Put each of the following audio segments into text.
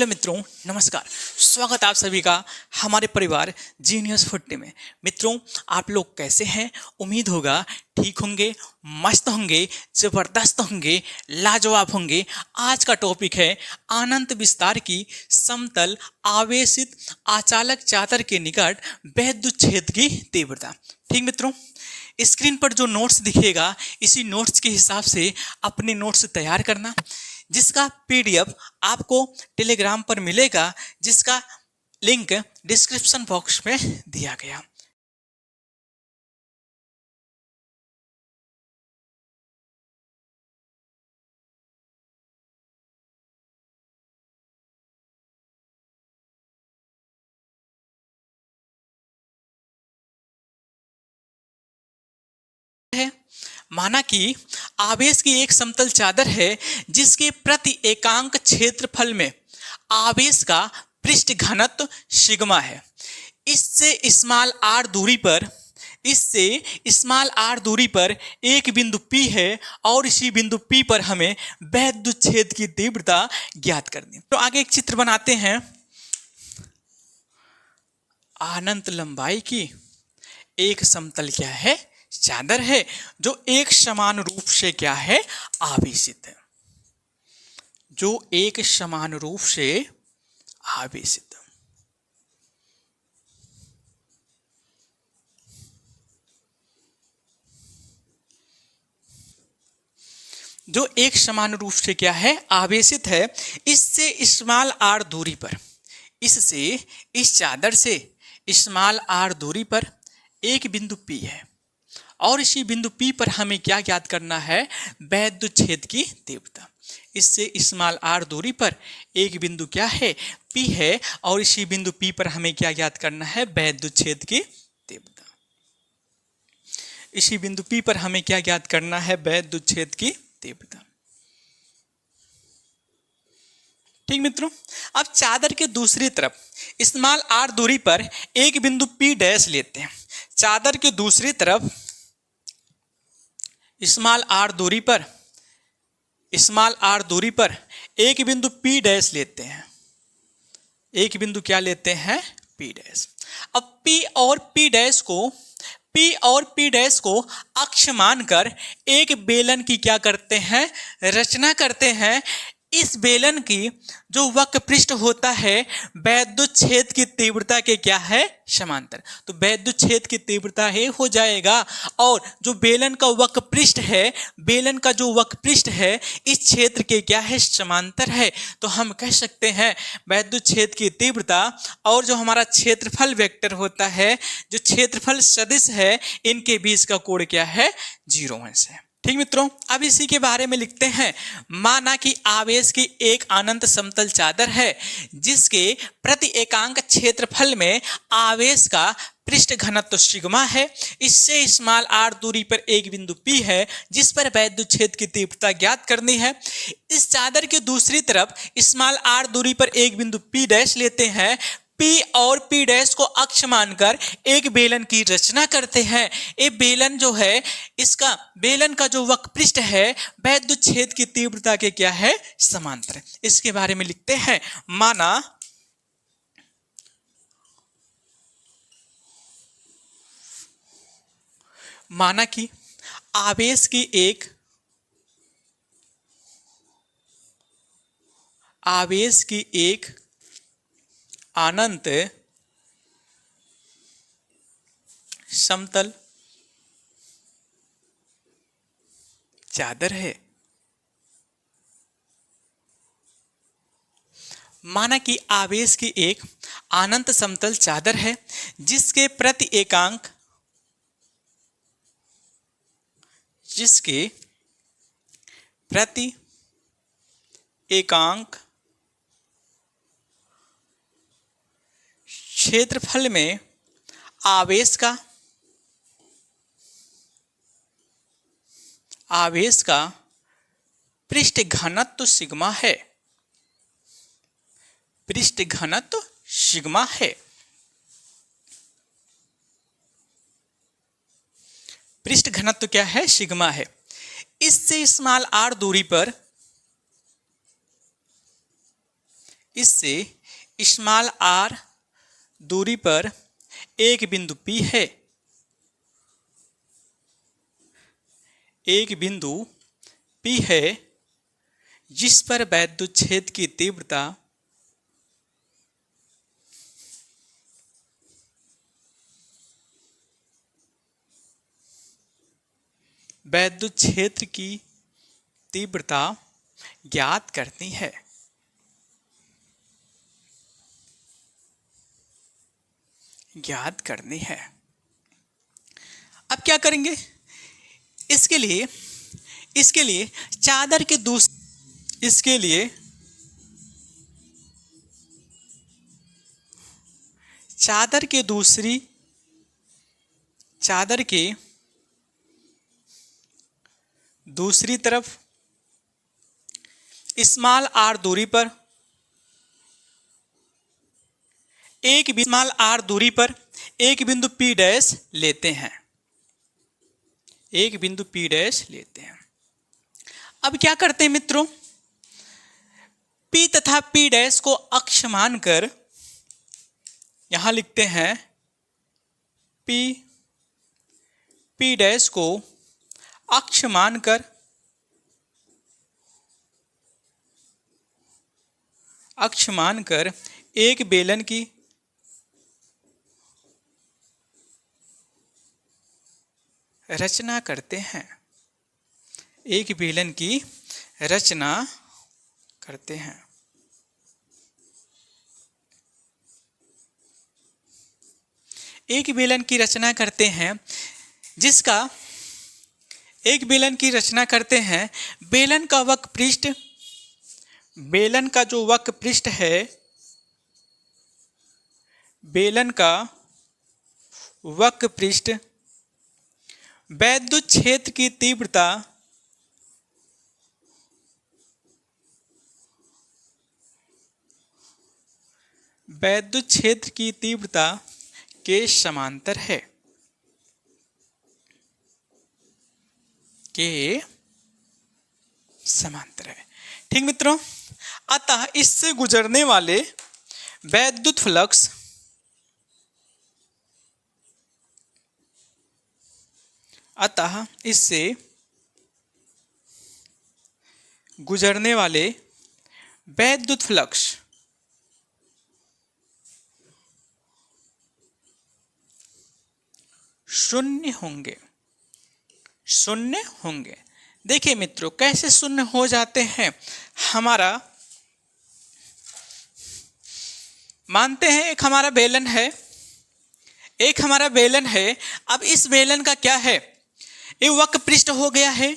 Hello मित्रों, नमस्कार। स्वागत आप सभी का हमारे परिवार जीनियस फुट्टी में। मित्रों, आप लोग कैसे हैं? उम्मीद होगा ठीक होंगे, मस्त होंगे, जबरदस्त होंगे, लाजवाब होंगे। आज का टॉपिक है अनंत विस्तार की समतल आवेशित आचालक चादर के निकट वैद्युत क्षेत्र की तीव्रता। ठीक मित्रों, स्क्रीन पर जो नोट्स दिखेगा इसी नोट्स के हिसाब से अपने नोट्स तैयार करना, जिसका पीडीएफ आपको टेलीग्राम पर मिलेगा, जिसका लिंक डिस्क्रिप्शन बॉक्स में दिया गया। है माना कि आवेश की एक समतल चादर है जिसके प्रति एकांक क्षेत्रफल में आवेश का पृष्ठ घनत्व सिग्मा है। इससे स्मॉल आर दूरी पर एक बिंदु P है और इसी बिंदु P पर हमें वैद्युत क्षेत्र की तीव्रता ज्ञात करनी है। तो आगे एक चित्र बनाते हैं। अनंत लंबाई की एक समतल क्या है? चादर है, जो एक समान रूप से क्या है? आवेशित है। जो एक समान रूप से आवेशित। जो एक समान रूप से क्या है? आवेशित है। इससे स्मॉल आर दूरी पर, इससे इस चादर से स्मॉल आर दूरी पर एक बिंदु P है और इसी बिंदु P पर हमें क्या ज्ञात करना है? वैद्युत क्षेत्र की तीव्रता। इससे स्मॉल आर दूरी पर एक बिंदु क्या है? P है और इसी बिंदु P पर हमें क्या ज्ञात करना है? वैद्युत क्षेत्र की तीव्रता। इसी बिंदु P पर हमें क्या ज्ञात करना है? वैद्युत क्षेत्र की तीव्रता। ठीक मित्रों, अब चादर के दूसरी तरफ स्मॉल आर दूरी पर एक बिंदु P डैश लेते हैं। चादर के दूसरी तरफ स्मॉल आर दूरी पर एक बिंदु P डैश लेते हैं। एक बिंदु क्या लेते हैं? P dash. अब P और P डैश को अक्ष मानकर एक बेलन की क्या करते हैं? रचना करते हैं। इस बेलन की जो वक्र पृष्ठ होता है वैद्युत क्षेत्र की तीव्रता के क्या है? समांतर। तो वैद्युत क्षेत्र की तीव्रता है हो जाएगा। और जो बेलन का वक्र पृष्ठ है इस क्षेत्र के क्या है? समांतर है। तो हम कह सकते हैं वैद्युत क्षेत्र की तीव्रता और जो हमारा क्षेत्रफल वेक्टर होता है, जो क्षेत्रफल सदिश है, इनके बीच का कोण क्या है? 0 है। ठीक मित्रों, अब इसी के बारे में लिखते हैं। माना कि आवेश की एक अनंत समतल चादर है जिसके प्रति एकांक क्षेत्रफल में आवेश का पृष्ठ घनत्व सिग्मा है। इससे स्मॉल आर दूरी पर एक बिंदु P है जिस पर वैद्युत क्षेत्र की तीव्रता ज्ञात करनी है। इस चादर के दूसरी तरफ स्मॉल आर दूरी पर एक बिंदु P डैश लेते हैं। P और P डैश को अक्ष मानकर एक बेलन की रचना करते हैं। ये बेलन जो है, इसका बेलन का जो वक्र पृष्ठ है वैद्युत क्षेत्र की तीव्रता के क्या है? समांतर। इसके बारे में लिखते हैं। माना कि आवेश की एक अनंत समतल चादर है। माना कि आवेश की एक अनंत समतल चादर है जिसके प्रति एकांक क्षेत्रफल में आवेश का पृष्ठ घनत्व सिग्मा है। पृष्ठ घनत्व सिग्मा है। पृष्ठ घनत्व क्या है? सिग्मा है। इससे स्मॉल आर दूरी पर इससे स्मॉल आर दूरी पर एक बिंदु P है। एक बिंदु P है जिस पर वैद्युत क्षेत्र की तीव्रता वैद्युत क्षेत्र की तीव्रता ज्ञात करनी है। ज्ञात करनी है। अब क्या करेंगे? इसके लिए चादर के इसके लिए चादर के दूसरी तरफ स्मॉल आर दूरी पर एक बिंदु P डैश लेते हैं। एक बिंदु P डैश लेते हैं। अब क्या करते हैं मित्रों? P तथा P डैश को अक्ष मानकर यहां लिखते हैं। P डैश को अक्ष मानकर एक बेलन की रचना करते हैं। एक बेलन की रचना करते हैं। एक बेलन की रचना करते हैं जिसका एक बेलन की रचना करते हैं। बेलन का वक्र पृष्ठ बेलन का जो वक्र पृष्ठ है, बेलन का वक्र पृष्ठ वैद्युत क्षेत्र की तीव्रता वैद्युत क्षेत्र की तीव्रता के समांतर है। के समांतर है। ठीक मित्रों, अतः इससे गुजरने वाले वैद्युत फ्लक्स शून्य होंगे। देखिए मित्रों, कैसे शून्य हो जाते हैं? मानते हैं एक हमारा बेलन है। अब इस बेलन का क्या है? एक वक्र पृष्ठ हो गया है।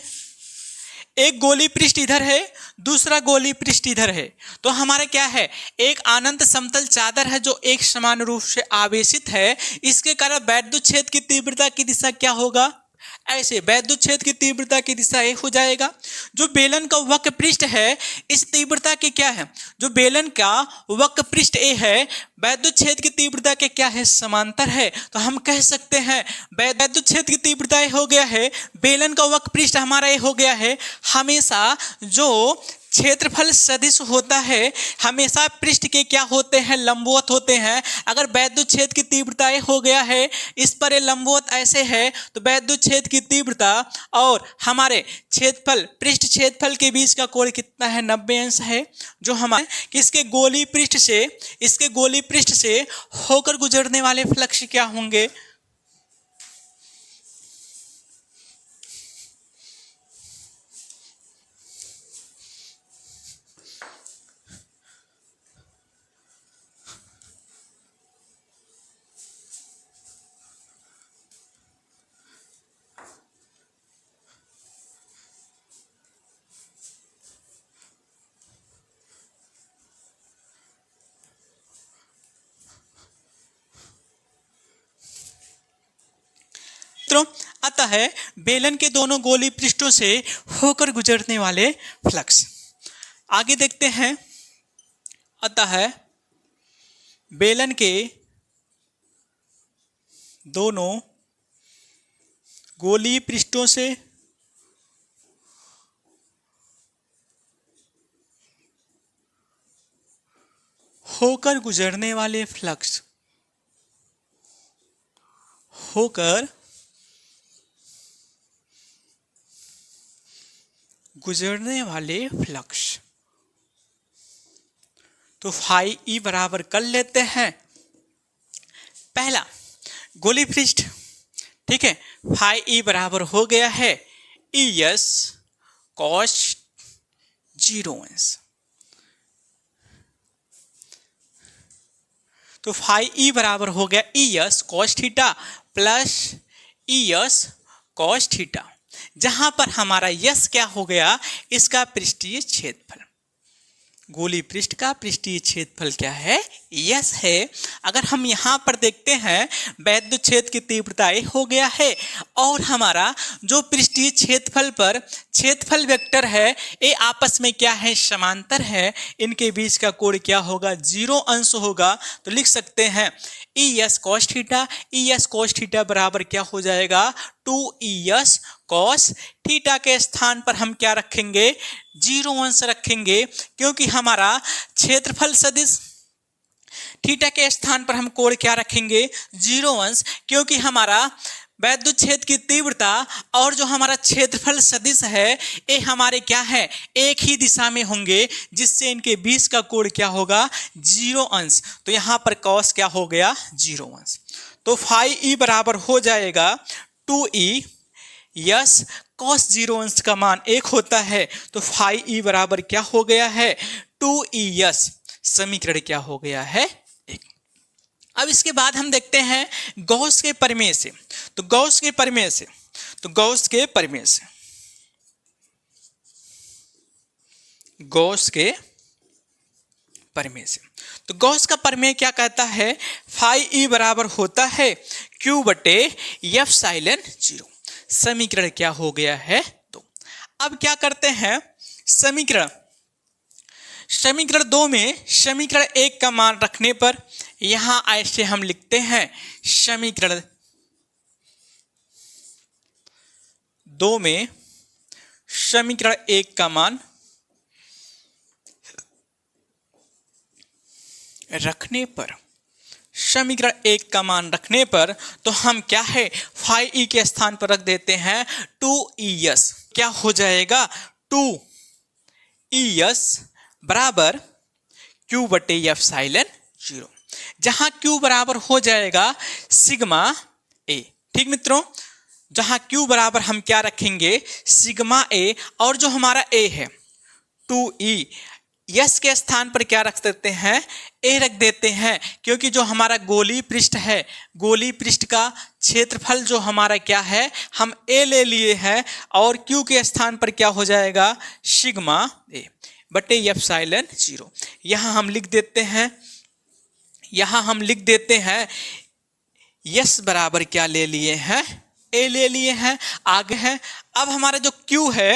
एक गोली पृष्ठ इधर है, दूसरा गोली पृष्ठ इधर है। तो हमारा क्या है? एक अनंत समतल चादर है जो एक समान रूप से आवेशित है। इसके कारण वैद्युत क्षेत्र की तीव्रता की दिशा क्या होगा? ऐसे वैद्युत क्षेत्र की तीव्रता की दिशा ए हो जाएगा। जो बेलन का वक्र पृष्ठ है, इस तीव्रता के क्या है? जो बेलन का वक्र पृष्ठ ए है, वैद्युत क्षेत्र की तीव्रता के क्या है? समांतर है। तो हम कह सकते हैं वैद्युत क्षेत्र की तीव्रता ए हो गया है, बेलन का वक्र पृष्ठ हमारा ए हो गया है। हमेशा जो क्षेत्रफल सदिश होता है, हमेशा पृष्ठ के क्या होते हैं? लंबवत होते हैं। अगर वैद्युत क्षेत्र की तीव्रता हो गया है, इस पर लंबवत ऐसे है, तो वैद्युत क्षेत्र की तीव्रता और हमारे क्षेत्रफल पृष्ठ क्षेत्रफल के बीच का कोण कितना है? 90 अंश है। जो हमारे इसके गोली पृष्ठ से होकर गुजरने वाले फ्लक्स क्या होंगे? अतः बेलन के दोनों गोली पृष्ठों से होकर गुजरने वाले फ्लक्स। आगे देखते हैं। अतः बेलन के दोनों गोली पृष्ठों से होकर गुजरने वाले फ्लक्स, होकर गुजरने वाले फ्लक्स। तो फाई ई बराबर कर लेते हैं। पहला गोली पृष्ठ, ठीक है, फाई ई बराबर हो गया है ई एस कॉस 0 अंश। तो फाई ई बराबर हो गया E S cos theta plus E S cos theta, जहां पर हमारा यस क्या हो गया, इसका पृष्ठीय क्षेत्रफल। गोली पृष्ठ का पृष्ठीय क्षेत्रफल क्या है, यस है। अगर हम यहाँ पर देखते हैं वैद्युत क्षेत्र की तीव्रता ए हो गया है और हमारा जो पृष्ठीय क्षेत्रफल पर क्षेत्रफल वेक्टर है ये आपस में क्या है, समांतर है। इनके बीच का कोण क्या होगा, 0 अंश होगा। तो लिख सकते हैं E S cos theta, E S cos theta बराबर क्या हो जाएगा, 2 ई एस कॉस थीटा के स्थान पर हम क्या रखेंगे, 0 अंश रखेंगे, क्योंकि हमारा क्षेत्रफल सदिश थीटा के स्थान पर हम कोण क्या रखेंगे, 0 अंश, क्योंकि हमारा वैद्युत क्षेत्र की तीव्रता और जो हमारा क्षेत्रफल सदिश है ये हमारे क्या है, एक ही दिशा में होंगे, जिससे इनके बीच का कोण क्या होगा, 0 अंश। तो यहाँ पर कॉस क्या हो गया, 0 अंश। तो फाई ई बराबर हो जाएगा 2e यस कॉस 0 अंश का मान 1 होता है। तो फाई ई बराबर क्या हो गया है, 2e यस, समीकरण क्या हो गया है, 1। अब इसके बाद हम देखते हैं गॉस के प्रमेय से। तो गॉस के प्रमेय से, तो गॉस के प्रमेय से, गॉस के प्रमेय से, तो गॉस का प्रमेय क्या कहता है, फाई ई बराबर होता है क्यू बटे एफ साइलन 0। समीकरण क्या हो गया है, 2। अब क्या करते हैं, समीकरण 2 में समीकरण 1 का मान रखने पर यहां ऐसे हम लिखते हैं, समीकरण 2 में समीकरण 1 का मान रखने पर, समीकरण 1 का मान रखने पर तो हम क्या है, फाई ई के स्थान पर रख देते हैं 2es। क्या हो जाएगा, 2es बराबर q बटे एफ साइलन 0, जहां q बराबर हो जाएगा सिग्मा ए। ठीक मित्रों, जहां q बराबर हम क्या रखेंगे, सिग्मा ए, और जो हमारा a है 2e, यस के स्थान पर क्या रख देते हैं, ए रख देते हैं, क्योंकि जो हमारा गोली पृष्ठ है, गोली पृष्ठ का क्षेत्रफल जो हमारा क्या है, हम ए ले लिए हैं, और क्यू के स्थान पर क्या हो जाएगा, सिग्मा ए बटे एफ साइलन 0। यहाँ हम लिख देते हैं, यहाँ हम लिख देते हैं यस बराबर क्या ले लिए हैं, ए ले लिए हैं। आगे है, अब हमारा जो क्यू है,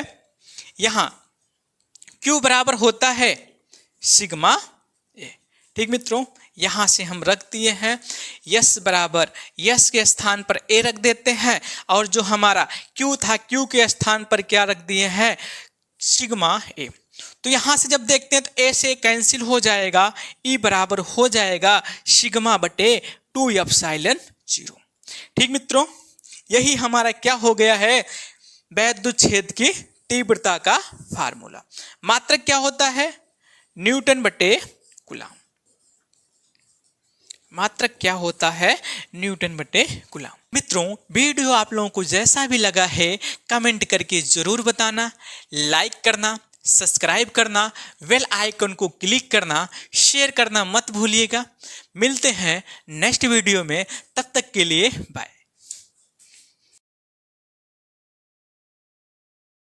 यहाँ Q बराबर होता है सिग्मा ए। ठीक मित्रों, यहां से हम रख दिए हैं यस बराबर, यस के स्थान पर ए रख देते हैं, और जो हमारा Q था, Q के स्थान पर क्या रख दिए हैं, सिग्मा ए। तो यहां से जब देखते हैं तो ए से कैंसिल हो जाएगा, ई बराबर हो जाएगा सिग्मा बटे 2 एफ साइलन 0। ठीक मित्रों, यही हमारा क्या हो गया है, वैद्युत क्षेत्र की तीव्रता का फार्मूला। मात्रक क्या होता है, न्यूटन बटे कूलम। मात्रक क्या होता है, न्यूटन बटे कूलम। मित्रों, वीडियो आप लोगों को जैसा भी लगा है कमेंट करके जरूर बताना, लाइक करना, सब्सक्राइब करना, बेल आइकन को क्लिक करना, शेयर करना मत भूलिएगा। मिलते हैं नेक्स्ट वीडियो में, तब तक के लिए बाय।